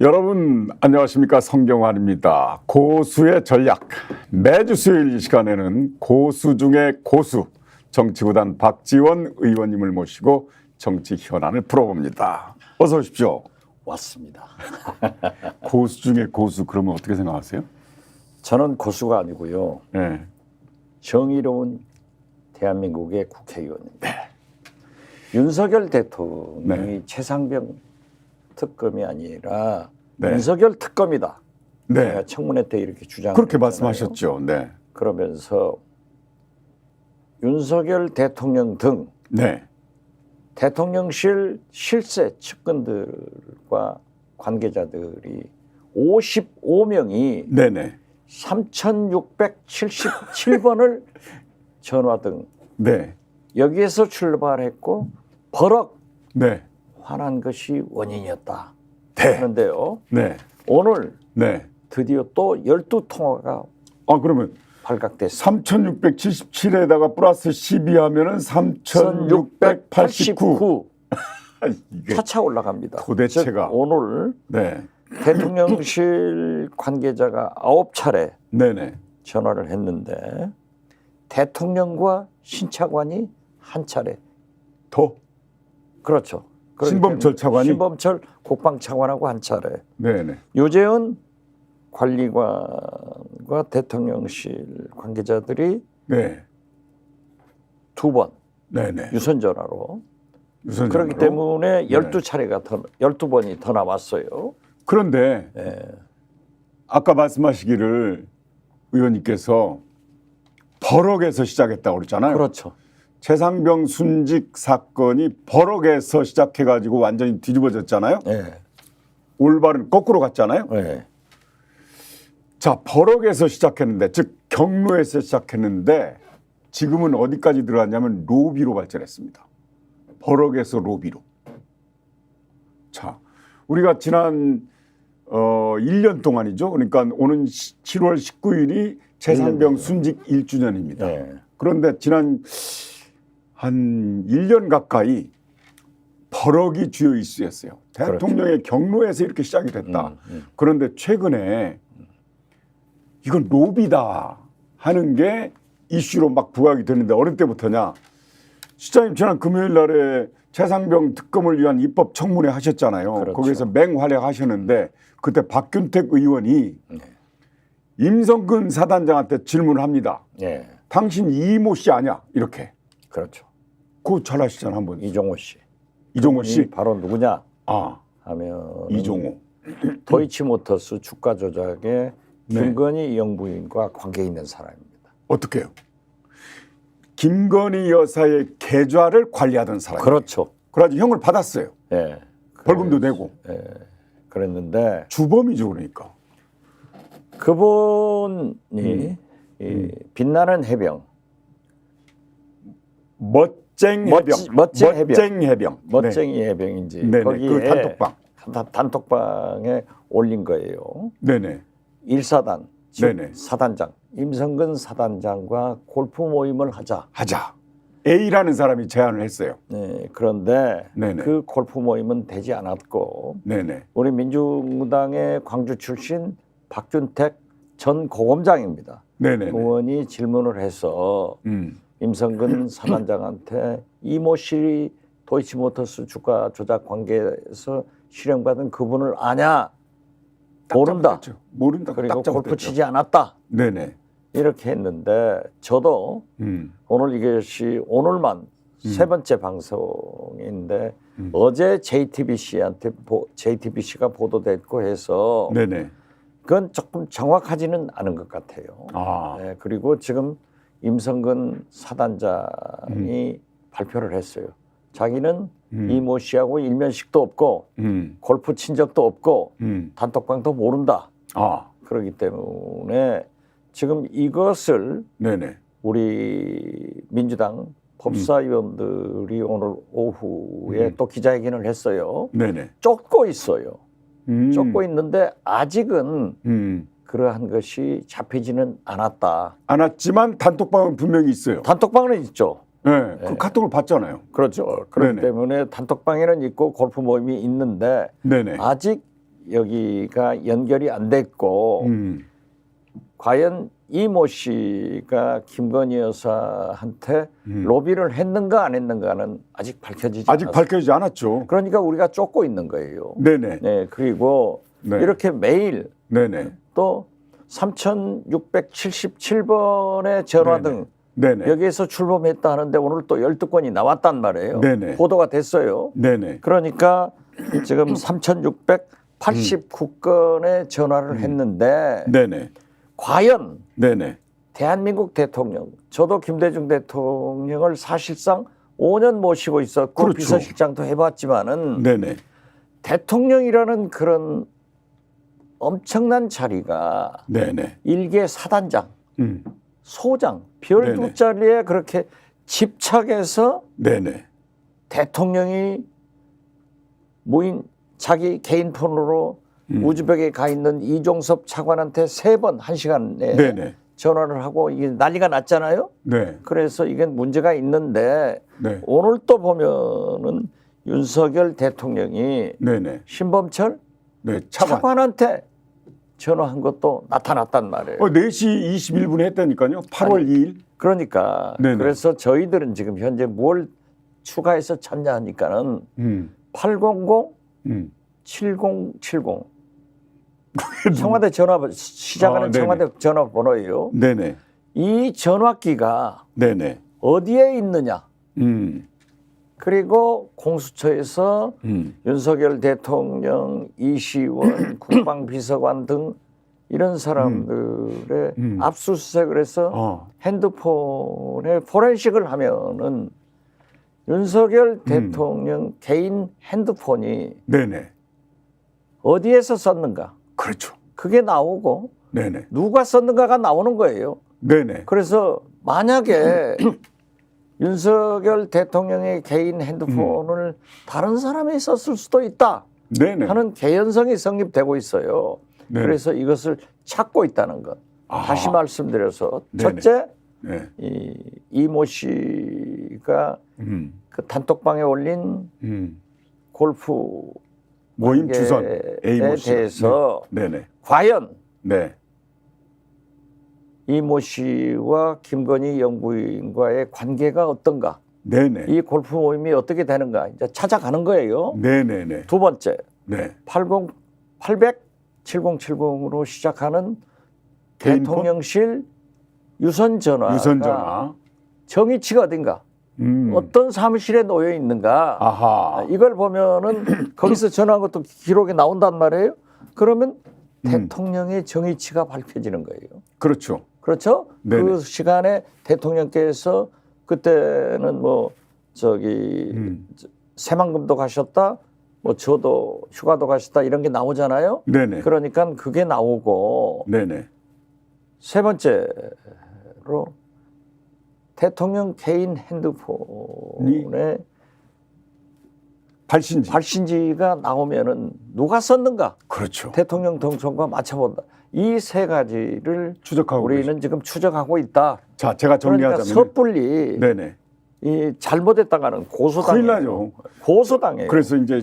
여러분 안녕하십니까, 성경환입니다. 고수의 전략, 매주 수요일 이 시간에는 고수 중의 고수 정치구단 박지원 의원님을 모시고 정치 현안을 풀어봅니다. 어서 오십시오. 왔습니다. 고수 중의 고수, 그러면 어떻게 생각하세요? 저는 고수가 아니고요. 네. 정의로운 대한민국의 국회의원입니다. 윤석열 대통령이 최상병 특검이 아니라 윤석열 특검이다. 제가 청문회 때 이렇게 주장을 그렇게 했잖아요. 말씀하셨죠. 네. 그러면서 윤석열 대통령 등 대통령실 실세 측근들과 관계자들이 55명이 3677번을 전화 등 여기에서 출발했고 버럭 화난 것이 원인이었다 하는데요. 오늘 드디어 또 12통화가 그러면 발각됐습니다. 3677에다가 플러스 12 하면은 3689. 차차 올라갑니다. 도대체가. 즉 오늘 대통령실 관계자가 9차례 전화를 했는데 대통령과 신차관이 한 차례 더? 그렇죠. 신범철 차관이? 신범철 국방차관하고 한 차례. 유재은 관리관과 대통령실 관계자들이 두 번 유선 전화로. 그렇기 때문에 12차례가 더 12번이 더 남았어요. 그런데 아까 말씀하시기를 의원님께서 버럭에서 시작했다고 그랬잖아요. 그렇죠. 최상병 순직 사건이 버럭에서 시작해가지고 완전히 뒤집어졌잖아요. 올바른 거꾸로 갔잖아요. 자, 버럭에서 시작했는데, 즉 경로에서 시작했는데 지금은 어디까지 들어갔냐면 로비로 발전했습니다. 버럭에서 로비로. 자, 우리가 지난 1년 동안이죠. 그러니까 오는 7월 19일이 최상병 순직 1주년입니다. 그런데 지난 한 1년 가까이 버럭이 주요 이슈였어요. 대통령의 경로에서 이렇게 시작이 됐다. 그런데 최근에 이건 로비다 하는 게 이슈로 막 부각이 되는데, 어느 때부터냐. 시장님 지난 금요일 날에 최상병 특검을 위한 입법 청문회 하셨잖아요. 그렇죠. 거기서 맹활약 하셨는데 그때 박균택 의원이 임성근 사단장한테 질문을 합니다. 당신 이모 씨 아냐? 이렇게. 그렇죠. 그거 잘 아시잖아요. 한번. 이종호 씨. 이종호 씨. 바로 누구냐? 아, 하면 이종호. 도이치모터스 주가 조작에 김건희 영부인과 관계 있는 사람입니다. 어떻게 해요? 김건희 여사의 계좌를 관리하던 사람. 그렇죠. 그래가지고 형을 받았어요. 벌금도 내고. 그랬는데 주범이죠, 그러니까. 그분이 이 빛나는 해병, 멋쟁이 해병. 멋쟁이 해병인지 거기에 그 단톡방에 올린 거예요. 1사단, 즉 사단장 임성근 사단장과 골프 모임을 하자. A라는 사람이 제안을 했어요. 그런데 그 골프 모임은 되지 않았고 우리 민주당의 광주 출신 박균택 전 고검장입니다. 의원이 질문을 해서 임성근 사단장한테 이모 씨 도이치모터스 주가 조작 관계에서 실형받은 그분을 아냐? 모른다. 그리고 골프 치지 않았다. 이렇게 했는데 저도 오늘 이것이 오늘만 세 번째 방송인데 어제 JTBC가 보도됐고 해서 그건 조금 정확하지는 않은 것 같아요. 그리고 지금 임성근 사단장이 발표를 했어요. 자기는 이모 씨하고 일면식도 없고 골프 친 적도 없고 단톡방도 모른다. 그렇기 때문에 지금 이것을 우리 민주당 법사위원들이 오늘 오후에 또 기자회견을 했어요. 쫓고 있어요. 쫓고 있는데 아직은 그러한 것이 잡히지는 않았지만 단톡방은 분명히 있어요. 단톡방은 있죠. 그 카톡을 봤잖아요. 그렇죠. 그렇기 때문에 단톡방에는 있고 골프 모임이 있는데 아직 여기가 연결이 안 됐고 과연 이모 씨가 김건희 여사한테 로비를 했는가 안 했는가는 아직 밝혀지지 아직 않았어요. 밝혀지지 않았죠. 그러니까 우리가 쫓고 있는 거예요. 네네. 네, 그리고 네. 이렇게 매일 네네. 또 3677번의 전화 등 네네. 여기에서 출범했다 하는데 오늘 또 12건이 나왔단 말이에요. 네네. 보도가 됐어요. 네네. 그러니까 지금 3689건의 전화를 했는데 네네. 과연 네네. 대한민국 대통령, 저도 김대중 대통령을 사실상 5년 모시고 있었고 그렇죠. 비서실장도 해봤지만은 네네. 대통령이라는 그런 엄청난 자리가 네네. 일개 사단장, 음. 소장, 별 네네. 두 자리에 그렇게 집착해서 네네. 대통령이 무인 자기 개인 폰으로 우즈벡에 가 있는 이종섭 차관한테 3번 1시간에 네네. 전화를 하고 이게 난리가 났잖아요. 네. 그래서 이게 문제가 있는데 네. 오늘 또 보면은 윤석열 대통령이 네네. 신범철 네. 차관. 차관한테 전화한 것도 나타났단 말이에요. 4시 21분에 했다니까요. 8월 2일. 그러니까 네네. 그래서 저희들은 지금 현재 뭘 추가해서 찾냐하니까는 800 7070 청와대 전화 시작하는 네네. 청와대 전화번호예요. 네네. 이 전화기가 네네. 어디에 있느냐? 그리고 공수처에서 음. 윤석열 대통령, 이시원, 국방비서관 등 이런 사람들의 압수수색을 해서 핸드폰에 포렌식을 하면은 윤석열 대통령 개인 핸드폰이 네네. 어디에서 썼는가? 그렇죠. 그게 나오고 네네. 누가 썼는가가 나오는 거예요. 네네. 그래서 만약에 윤석열 대통령의 개인 핸드폰을 다른 사람이 썼을 수도 있다 네네. 하는 개연성이 성립되고 있어요. 네네. 그래서 이것을 찾고 있다는 것. 다시 말씀드려서 네네. 첫째, 네. 이모 씨가 그 단톡방에 올린 골프 모임 관계에 주선 A모 씨. 대해서 네네. 과연 네. 이모 씨와 김건희 영부인과의 관계가 어떤가? 네네. 이 골프 모임이 어떻게 되는가? 이제 찾아가는 거예요. 네네네. 두 번째, 네. 7070으로 시작하는 개인 대통령실 유선 전화가 유선 전화. 정의치가 어딘가? 어떤 사무실에 놓여 있는가? 아하. 이걸 보면은 거기서 전화한 것도 기록에 나온단 말이에요. 그러면 대통령의 정의치가 밝혀지는 거예요. 그렇죠. 그렇죠? 네네. 그 시간에 대통령께서 그때는 뭐 저기 새만금도 가셨다, 뭐 저도 휴가도 가셨다 이런 게 나오잖아요. 네네. 그러니까 그게 나오고 네네. 세 번째로 대통령 개인 핸드폰에 발신지가 나오면은 누가 썼는가? 그렇죠. 대통령 동선과 맞춰본다. 이 세 가지를 추적하고 우리는 계시죠. 지금 추적하고 있다. 자, 제가 그러니까 정리하자면 섣불리 네네. 이 잘못했다가는 고소당해요. 큰일 나죠. 고소당해요. 그래서 이제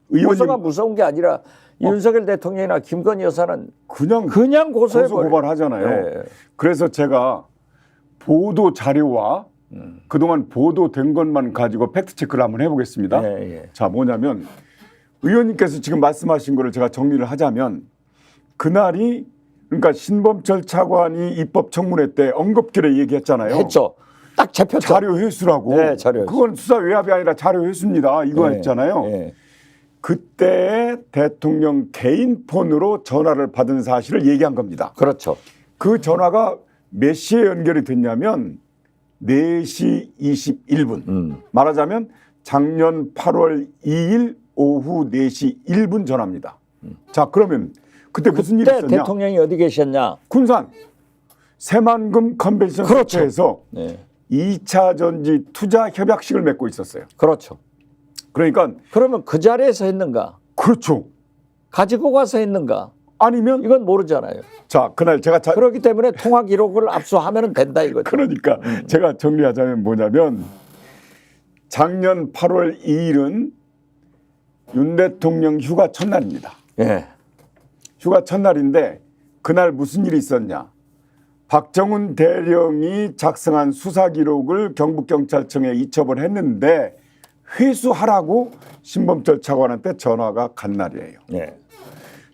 고소가 의원님 무서운 게 아니라 윤석열 대통령이나 김건희 여사는 그냥 고소해 고소 버려요. 고발하잖아요. 네. 그래서 제가 보도 자료와 그동안 보도된 것만 가지고 팩트 체크를 한번 해보겠습니다. 예. 자, 뭐냐면 의원님께서 지금 말씀하신 거를 제가 정리를 하자면 그날이 그러니까 신범철 차관이 입법 청문회 때 언급결에 얘기했잖아요. 했죠. 딱 잡혔죠. 자료 회수라고. 네, 자료 회수. 그건 수사 외압이 아니라 자료 회수입니다. 이거 예. 했잖아요. 예. 그때 대통령 개인 폰으로 전화를 받은 사실을 얘기한 겁니다. 그렇죠. 그 전화가 몇 시에 연결이 됐냐면 4시 21분. 말하자면 작년 8월 2일 오후 4시 1분 전화입니다. 자, 그러면 그때 무슨 일이 그때 있었냐? 대통령이 어디 계셨냐? 군산 새만금 컨벤션 그렇죠. 센터에서 네. 2차 전지 투자 협약식을 맺고 있었어요. 그렇죠. 그러니까 그러면 그 자리에서 했는가? 그렇죠. 가지고 가서 했는가? 아니면 이건 모르잖아요. 자, 그날 제가 그렇기 때문에 통화 기록을 압수하면 된다 이거죠. 그러니까 제가 정리하자면 뭐냐면 작년 8월 2일은 윤 대통령 휴가 첫날입니다. 예. 휴가 첫날인데 그날 무슨 일이 있었냐? 박정훈 대령이 작성한 수사 기록을 경북경찰청에 이첩을 했는데 회수하라고 신범철 차관한테 전화가 간 날이에요. 예.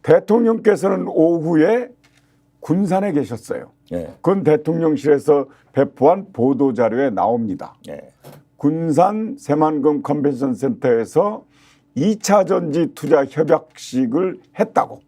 대통령께서는 오후에 군산에 계셨어요. 예. 그건 대통령실에서 배포한 보도자료에 나옵니다. 예. 군산 새만금 컨벤션 센터에서 2차 전지 투자 협약식을 했다고.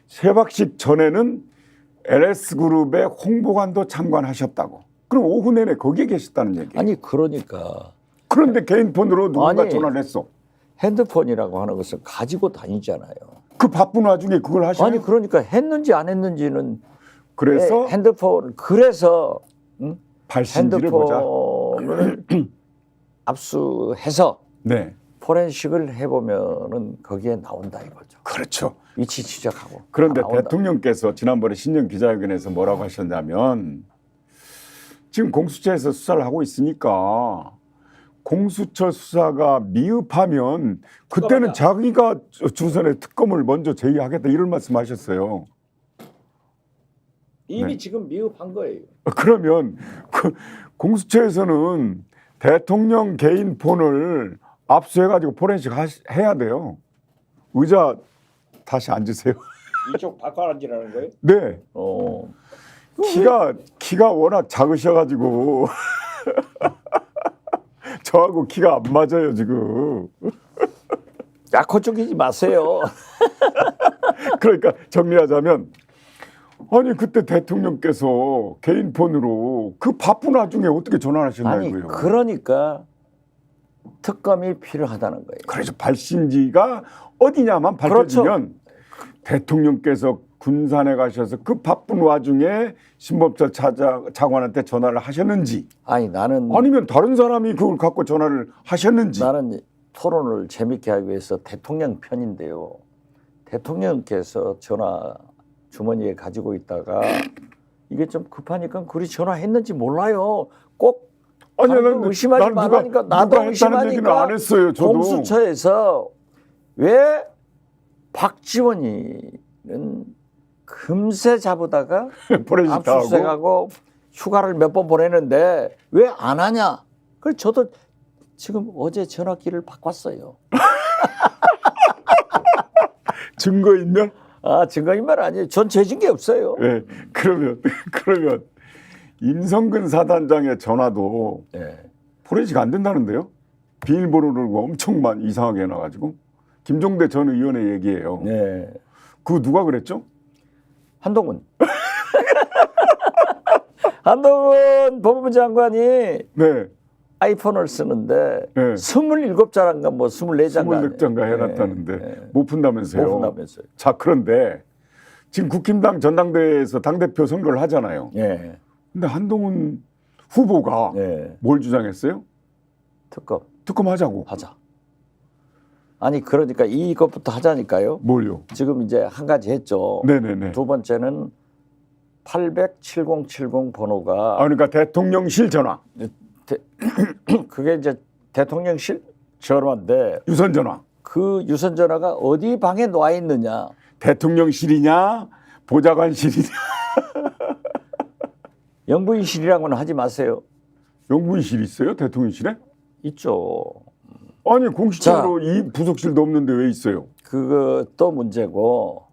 협약식 전에는 LS그룹의 홍보관도 참관하셨다고. 그럼 오후 내내 거기에 계셨다는 얘기예요. 아니 그러니까 그런데 개인 폰으로 누군가 아니, 전화를 했어. 핸드폰이라고 하는 것은 가지고 다니잖아요. 그 바쁜 와중에 그걸 하시나요? 아니 그러니까 했는지 안 했는지는 그래서 핸드폰 그래서 발신지를 보자. 핸드폰을 압수해서 네, 포렌식을 해보면은 거기에 나온다 이거죠. 그렇죠. 위치 추적하고. 그런데 다 나온다. 대통령께서 지난번에 신년 기자회견에서 뭐라고 하셨냐면 지금 공수처에서 수사를 하고 있으니까 공수처 수사가 미흡하면 그때는 자기가 주선에 특검을 먼저 제의하겠다 이런 말씀하셨어요. 이미 네. 지금 미흡한 거예요. 그러면 그 공수처에서는 대통령 개인 폰을 압수해가지고 포렌식 해야 돼요. 의자 다시 앉으세요. 이쪽 바꿔 앉으라는 거예요? 네. 키가 워낙 작으셔가지고 저하고 키가 안 맞아요 지금. 약호 죽이지 마세요. 그러니까 정리하자면 아니 그때 대통령께서 개인 폰으로 그 바쁜 와중에 어떻게 전화하셨나요? 아니 그러니까 특검이 필요하다는 거예요. 그래서 발신지가 어디냐만 밝혀지면 대통령께서 군산에 가셔서 그 바쁜 와중에 신범철 차관한테 전화를 하셨는지 아니 나는 아니면 다른 사람이 그걸 갖고 전화를 하셨는지 나는 토론을 재밌게 하기 위해서 대통령 편인데요. 대통령께서 전화 주머니에 가지고 있다가 이게 좀 급하니까 그리 전화했는지 몰라요. 꼭 아니 사람들 의심하지 말라니까 나도 누가 했다는 얘기는 의심하니까 안 했어요. 저도 공수처에서 왜 박지원이는 금세 잡으다가 포렌식 다 하고 압수수색하고 휴가를 몇 번 보내는데 왜 안 하냐? 그래서 저도 지금 어제 전화기를 바꿨어요. 증거 있면 아 증거인멸 아니에요. 전 죄진 게 없어요. 네, 그러면 임성근 사단장의 전화도 네. 포렌식 안 된다는데요? 비밀번호를 엄청 이상하게 해놔가지고 김종대 전 의원의 얘기예요. 네. 그거 누가 그랬죠? 한동훈. 한동훈 법무부 장관이 네, 아이폰을 쓰는데 네. 27장인가 뭐 24장인가 24장가 해놨다는데 못 푼다면서요. 못 푼다면서요. 자, 그런데 지금 국힘당 전당대회에서 당대표 선거를 하잖아요. 예. 근데 한동훈 후보가 예. 뭘 주장했어요? 특검하자고. 하자. 아니 그러니까 이것부터 하자니까요. 뭘요? 지금 이제 한 가지 했죠. 네네네. 두 번째는 800-7070 번호가 그러니까 대통령실 전화, 그게 이제 대통령실 전화인데 유선 전화. 그 유선 전화가 어디 방에 놔 있느냐. 대통령실이냐, 보좌관실이냐. 영부인실이라고는 하지 마세요. 영부인실 있어요? 대통령실에? 있죠. 아니 공식적으로 이 부속실도 없는데 왜 있어요? 그것도 문제고.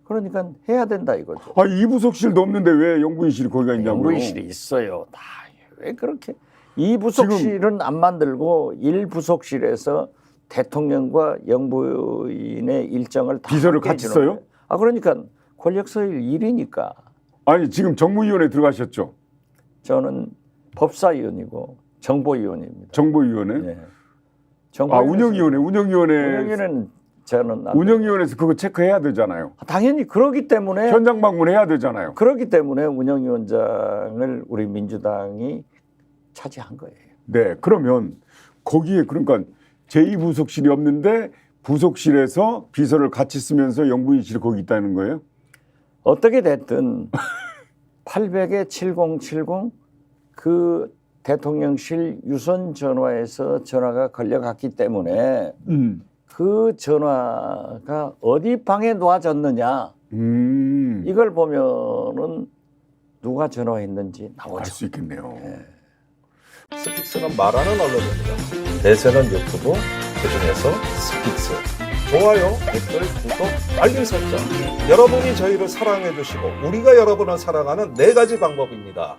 그러니까 해야 된다 이거죠. 이 부속실도 없는데 왜 영부인실이 거기가 있냐고요? 영부인실이 있어요. 다 왜 그렇게 이 부속실은 안 만들고 일 부속실에서 대통령과 영부인의 일정을 다 비서를 함께 같이 해주는 써요? 거예요. 그러니까 권력서일 일이니까. 아니 지금 정무위원회 들어가셨죠? 저는 법사위원이고 정보위원입니다. 정보위원회? 네. 운영위원회는 저는 안 운영위원회에서 그거 체크해야 되잖아요. 당연히 그러기 때문에 현장 방문해야 되잖아요. 그렇기 때문에 운영위원장을 우리 민주당이 차지한 거예요. 네, 그러면 거기에 그러니까 제2부속실이 없는데 부속실에서 비서를 같이 쓰면서 영부인실이 거기 있다는 거예요? 어떻게 됐든 800에 7070 그 대통령실 유선 전화에서 전화가 걸려갔기 때문에 그 전화가 어디 방에 놔졌느냐 이걸 보면은 누가 전화했는지 알 나오죠. 수 있겠네요. 스픽스는 말하는 언론입니다. 대세는 유튜브, 그중에서 스픽스. 좋아요, 댓글, 구독, 알림 설정. 여러분이 저희를 사랑해 주시고 우리가 여러분을 사랑하는 4가지 방법입니다.